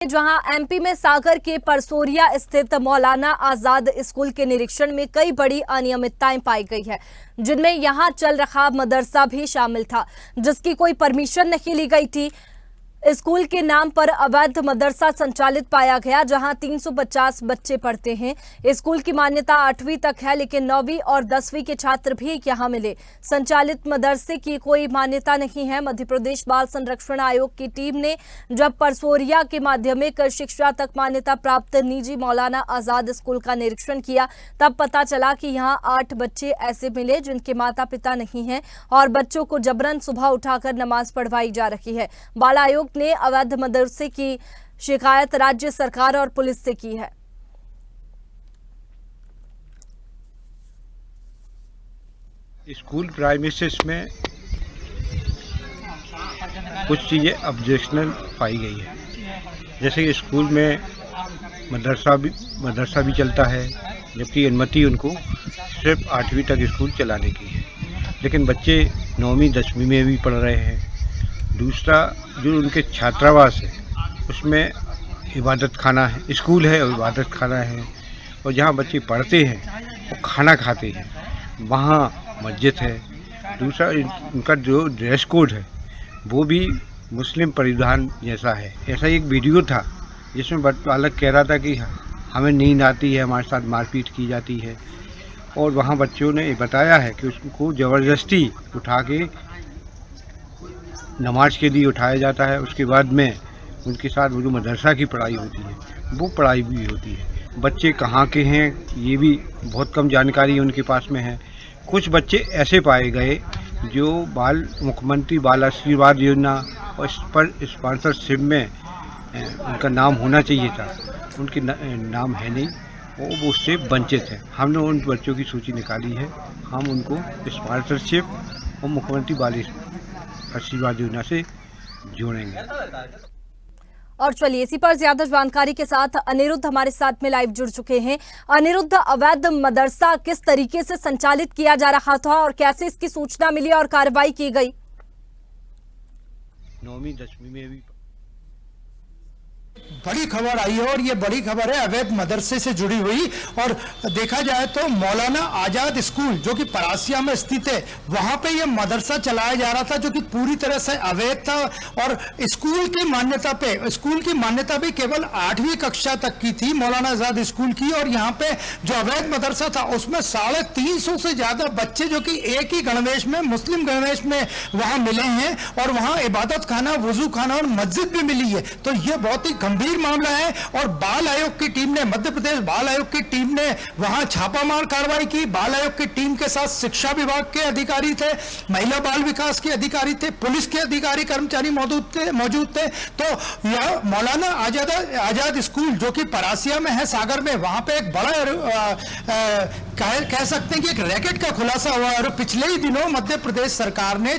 जहां एमपी में सागर के परसोरिया स्थित मौलाना आजाद स्कूल के निरीक्षण में कई बड़ी अनियमितताएं पाई गई है, जिनमें यहां चल रहा मदरसा भी शामिल था, जिसकी कोई परमिशन नहीं ली गई थी। स्कूल के नाम पर अवैध मदरसा संचालित पाया गया, जहां 350 बच्चे पढ़ते हैं। स्कूल की मान्यता 8वीं तक है, लेकिन 9वीं और 10वीं के छात्र भी यहां मिले। संचालित मदरसे की कोई मान्यता नहीं है। मध्य प्रदेश बाल संरक्षण आयोग की टीम ने जब परसोरिया के माध्यमिक शिक्षा तक मान्यता प्राप्त निजी मौलाना आजाद स्कूल का निरीक्षण किया, तब पता चला कि यहां 8 बच्चे ऐसे मिले जिनके माता पिता नहीं हैं और बच्चों को जबरन सुबह उठाकर नमाज पढ़वाई जा रही है। बाल आयोग ने अवैध मदरसे की शिकायत राज्य सरकार और पुलिस से की है। स्कूल प्राइमिसेस में कुछ चीज़ें ऑब्जेक्शनल पाई गई है, जैसे कि स्कूल में मदरसा भी चलता है, जबकि अनुमति उनको सिर्फ 8वीं तक स्कूल चलाने की है, लेकिन बच्चे 9वीं 10वीं में भी पढ़ रहे हैं। दूसरा, जो उनके छात्रावास है उसमें इबादत खाना है, स्कूल है और इबादत खाना है, और जहाँ बच्चे पढ़ते हैं वो खाना खाते हैं वहाँ मस्जिद है। दूसरा, उनका जो ड्रेस कोड है वो भी मुस्लिम परिधान जैसा है। ऐसा एक वीडियो था जिसमें बालक कह रहा था कि हमें नींद आती है, हमारे साथ मारपीट की जाती है, और वहाँ बच्चों ने बताया है कि उसको ज़बरदस्ती उठा के नमाज के लिए उठाया जाता है। उसके बाद में उनके साथ वो जो मदरसा की पढ़ाई होती है वो पढ़ाई भी होती है। बच्चे कहाँ के हैं ये भी बहुत कम जानकारी उनके पास में है। कुछ बच्चे ऐसे पाए गए जो मुख्यमंत्री बाल आशीर्वाद योजना और इस पर स्पॉन्सरशिप में उनका नाम होना चाहिए था, उनके नाम है नहीं, वो उससे वंचित है। हमने उन बच्चों की सूची निकाली है, हम उनको स्पॉन्सरशिप और मुख्यमंत्री बाल आशीर्वाद योजना से जोड़ेंगे। और चलिए इसी पर ज्यादा जानकारी के साथ अनिरुद्ध हमारे साथ में लाइव जुड़ चुके हैं। अनिरुद्ध, अवैध मदरसा किस तरीके से संचालित किया जा रहा था और कैसे इसकी सूचना मिली और कार्रवाई की गई? 9वीं 10वीं में भी बड़ी खबर आई है, और ये बड़ी खबर है अवैध मदरसे से जुड़ी हुई। और देखा जाए तो मौलाना आजाद स्कूल जो कि परासिया में स्थित है, वहां पे ये मदरसा चलाया जा रहा था जो कि पूरी तरह से अवैध था। और स्कूल की मान्यता भी केवल 8वीं कक्षा तक की थी मौलाना आजाद स्कूल की। और यहाँ पे जो अवैध मदरसा था उसमें 350 से ज्यादा बच्चे जो कि एक ही गणवेश में, मुस्लिम गणवेश में वहां मिले हैं, और वहां इबादत खाना, वजू खाना और मस्जिद भी मिली है। तो ये बहुत ही गंभीर मामला है। और बाल आयोग की टीम ने, मध्य प्रदेश बाल आयोग की टीम ने वहां छापामार कार्रवाई की। बाल आयोग की टीम के साथ शिक्षा विभाग के अधिकारी थे, महिला बाल विकास के अधिकारी थे, पुलिस के अधिकारी कर्मचारी मौजूद थे। तो यह मौलाना आजाद स्कूल जो कि परासिया में है, सागर में, वहां पे एक बड़ा कह सकते हैं कि एक रैकेट का खुलासा हुआ। और पिछले ही दिनों मध्य प्रदेश सरकार ने,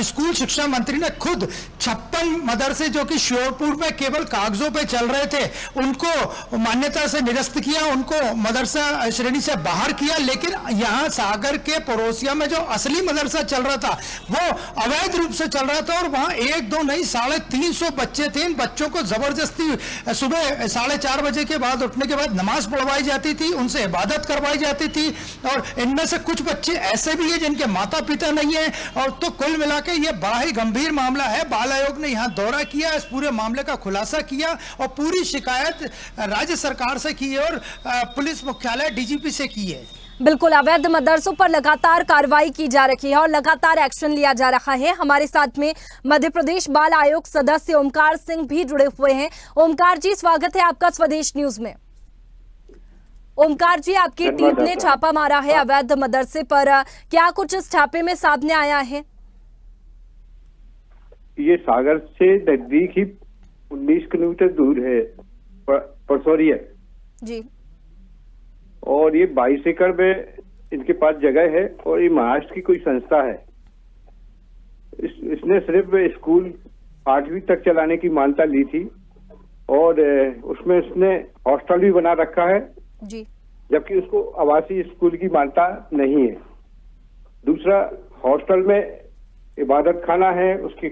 स्कूल शिक्षा मंत्री ने खुद 56 मदरसे जो कि श्योरपुर में केवल कागजों पे चल रहे थे उनको मान्यता से निरस्त किया, उनको मदरसा श्रेणी से बाहर किया। लेकिन यहां सागर के पड़ोसिया में जो असली मदरसा चल रहा था वो अवैध रूप से चल रहा था, और वहां 1-2 नहीं 350 बच्चे थे। इन बच्चों को जबरदस्ती सुबह 4:30 बजे के बाद उठने के बाद नमाज पढ़वाई जाती थी, उनसे इबादत करवाई जाती थी। और इनमें से कुछ बच्चे ऐसे भी हैं जिनके माता पिता नहीं है। और तो कुल मिला के ये बड़ा ही गंभीर मामला है। बाल आयोग ने यहां दौरा किया, इस पूरे मामले का खुलासा किया और पूरी शिकायत राज्य सरकार से की है और पुलिस मुख्यालय डीजीपी से की है। बिल्कुल, अवैध मदरसों पर लगातार कार्रवाई की जा रही है और लगातार एक्शन लिया जा रहा है। हमारे साथ में मध्य प्रदेश बाल आयोग सदस्य ओमकार सिंह भी जुड़े हुए हैं। ओमकार जी, स्वागत है आपका स्वदेश न्यूज में। ओमकार जी, आपकी टीम ने छापा मारा है अवैध मदरसे पर, क्या कुछ इस छापे में सामने आया है? ये सागर से नजदीक ही 19 किलोमीटर दूर है परसोरिया जी, और ये 22 एकड़ में इनके पास जगह है, और ये महाराष्ट्र की कोई संस्था है। इसने सिर्फ स्कूल 8वीं तक चलाने की मान्यता ली थी, और उसमें इसने हॉस्टल भी बना रखा है जी, जबकि उसको आवासीय स्कूल की मान्यता नहीं है। दूसरा, हॉस्टल में इबादत खाना है, उसके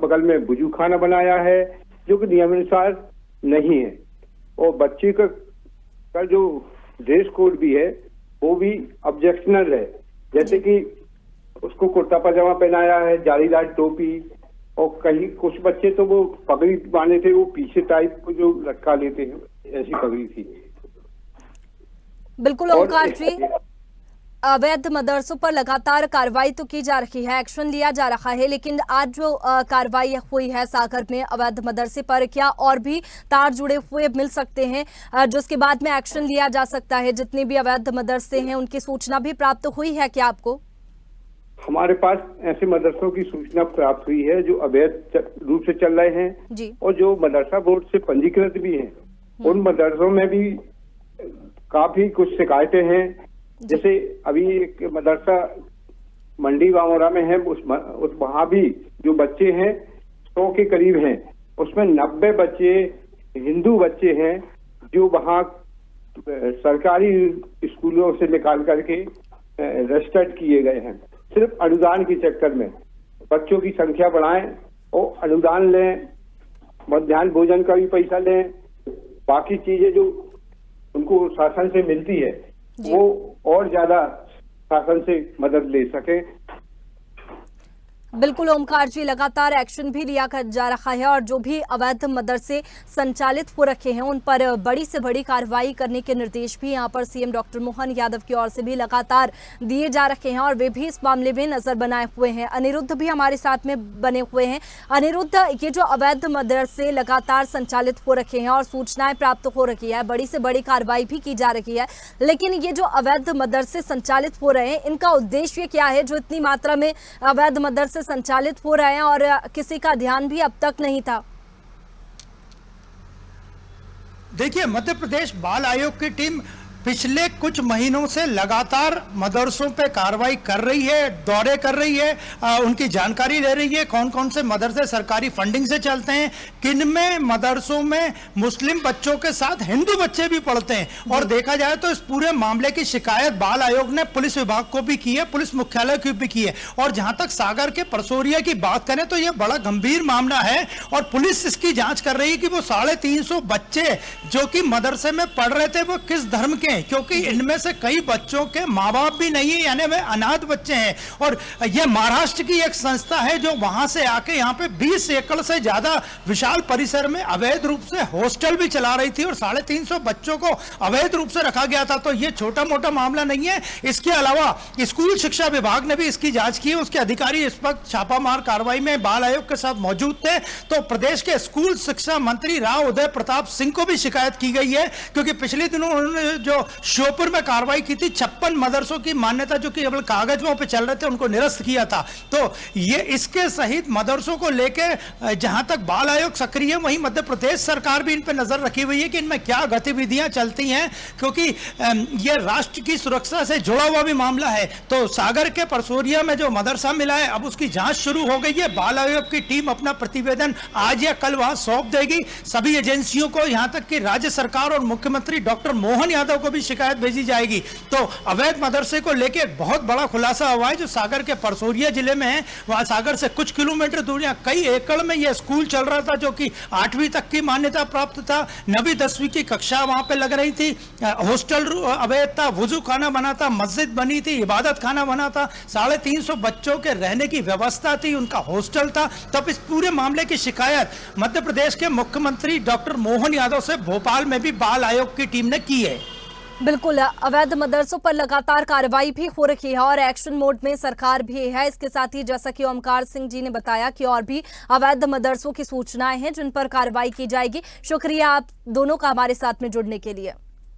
बगल में वजू खाना बनाया है, जो कि नियमानुसार नहीं है। और बच्चे का जो ड्रेस कोड भी है वो भी ऑब्जेक्शनल है, जैसे कि उसको कुर्ता पजामा पहनाया है, जालीदार टोपी, और कहीं कुछ बच्चे तो वो पगड़ी बांधे थे, वो पीछे टाइप को जो लटका लेते हैं, ऐसी पगड़ी थी। बिल्कुल ओमकार जी, अवैध मदरसों पर लगातार कार्रवाई तो की जा रही है, एक्शन लिया जा रहा है, लेकिन आज जो कार्रवाई हुई है सागर में अवैध मदरसे पर, क्या और भी तार जुड़े हुए मिल सकते हैं जिसके बाद में एक्शन लिया जा सकता है? जितने भी अवैध मदरसे हैं उनकी सूचना भी प्राप्त हुई है क्या आपको? हमारे पास ऐसे मदरसों की सूचना प्राप्त हुई है जो अवैध रूप से चल रहे हैं जी। और जो मदरसा बोर्ड से पंजीकृत भी हैं। उन मदरसों में भी काफी कुछ शिकायतें हैं। जैसे अभी एक मदरसा मंडी वामोरा में है, उस वहाँ भी जो बच्चे हैं 100 के करीब हैं, उसमें 90 बच्चे हिंदू बच्चे हैं जो वहाँ सरकारी स्कूलों से निकाल करके रजिस्टर्ड किए गए हैं। सिर्फ अनुदान के चक्कर में बच्चों की संख्या बढ़ाएं और अनुदान लें, मध्याह्न भोजन का भी पैसा लें, बाकी चीजें जो उनको शासन से मिलती है वो और ज्यादा शासन से मदद ले सके। बिल्कुल ओमकार जी, लगातार एक्शन भी लिया जा रहा है और जो भी अवैध मदरसे संचालित हो रखे हैं उन पर बड़ी से बड़ी कार्रवाई करने के निर्देश भी यहां पर सीएम डॉक्टर मोहन यादव की ओर से भी लगातार दिए जा रखे हैं और वे भी इस मामले में नजर बनाए हुए हैं। अनिरुद्ध भी हमारे साथ में बने हुए हैं। अनिरुद्ध, ये जो अवैध मदरसे लगातार संचालित हो रखे हैं और सूचनाएं प्राप्त हो रही है, बड़ी से बड़ी कार्रवाई भी की जा रही है, लेकिन ये जो अवैध मदरसे संचालित हो रहे हैं इनका उद्देश्य क्या है जो इतनी मात्रा में अवैध मदरसे संचालित हो रहे हैं और किसी का ध्यान भी अब तक नहीं था? देखिए, मध्य प्रदेश बाल आयोग की टीम पिछले कुछ महीनों से लगातार मदरसों पे कार्रवाई कर रही है, दौरे कर रही है, उनकी जानकारी ले रही है, कौन कौन से मदरसे सरकारी फंडिंग से चलते हैं, किन में मदरसों में मुस्लिम बच्चों के साथ हिंदू बच्चे भी पढ़ते हैं। और देखा जाए तो इस पूरे मामले की शिकायत बाल आयोग ने पुलिस विभाग को भी की है, पुलिस मुख्यालय को भी की है। और जहां तक सागर के परसोरिया की बात करें तो यह बड़ा गंभीर मामला है और पुलिस इसकी जांच कर रही है कि वो 350 बच्चे जो कि मदरसे में पढ़ रहे थे वो किस धर्म के, क्योंकि इनमें से कई बच्चों के माँ बाप भी नहीं है, यानी वे अनाथ बच्चे हैं। और यह महाराष्ट्र की एक संस्था है जो वहां से आके यहाँ पे 20 एकड़ से ज्यादा विशाल परिसर में अवैध रूप से हॉस्टल भी चला रही थी और 350 बच्चों को अवैध रूप से रखा गया था। तो यह छोटा मोटा मामला नहीं है। इसके अलावा स्कूल शिक्षा विभाग ने भी इसकी जांच की है, उसके अधिकारी इस वक्त छापामार कार्रवाई में बाल आयोग के साथ मौजूद थे। तो प्रदेश के स्कूल शिक्षा मंत्री राव उदय प्रताप सिंह को भी शिकायत की गई है, क्योंकि पिछले दिनों उन्होंने जो श्योपुर में कार्रवाई की थी, 56 मदरसों की मान्यता जो कि केवल कागजों पे चल रहे थे उनको निरस्त किया था। तो ये इसके सहित मदरसों को लेकर जहां तक बाल आयोग सक्रिय है, वहीं मध्य प्रदेश सरकार भी इन पर नजर रखी हुई है कि इनमें क्या गतिविधियां चलती हैं, क्योंकि ये राष्ट्र की सुरक्षा से जुड़ा हुआ भी मामला है। तो सागर के परसोरिया में जो मदरसा मिला है अब उसकी जांच शुरू हो गई है। बाल आयोग की टीम अपना प्रतिवेदन आज या कल वहां सौंप देगी सभी एजेंसियों को, यहां तक कि राज्य सरकार और मुख्यमंत्री डॉक्टर मोहन यादव को भी शिकायत भेजी जाएगी। तो अवैध मदरसे को लेकर एक बहुत बड़ा खुलासा हुआ है जो सागर के परसोरिया जिले में है। वहां सागर से कुछ किलोमीटर दूर कई एकड़ में यह स्कूल चल रहा था जो कि 8वीं तक की मान्यता प्राप्त था, 9वीं 10वीं की कक्षा वहां पे लग रही थी, हॉस्टल अवैध था, वुजू खाना बना था, मस्जिद बनी थी, इबादत खाना बना था, 350 बच्चों के रहने की व्यवस्था थी, उनका हॉस्टल था। तब इस पूरे मामले की शिकायत मध्य प्रदेश के मुख्यमंत्री डॉक्टर मोहन यादव से भोपाल में भी बाल आयोग की टीम ने की है। बिल्कुल, अवैध मदरसों पर लगातार कार्रवाई भी हो रही है और एक्शन मोड में सरकार भी है। इसके साथ ही जैसा कि ओमकार सिंह जी ने बताया कि और भी अवैध मदरसों की सूचनाएं हैं जिन पर कार्रवाई की जाएगी। शुक्रिया आप दोनों का हमारे साथ में जुड़ने के लिए।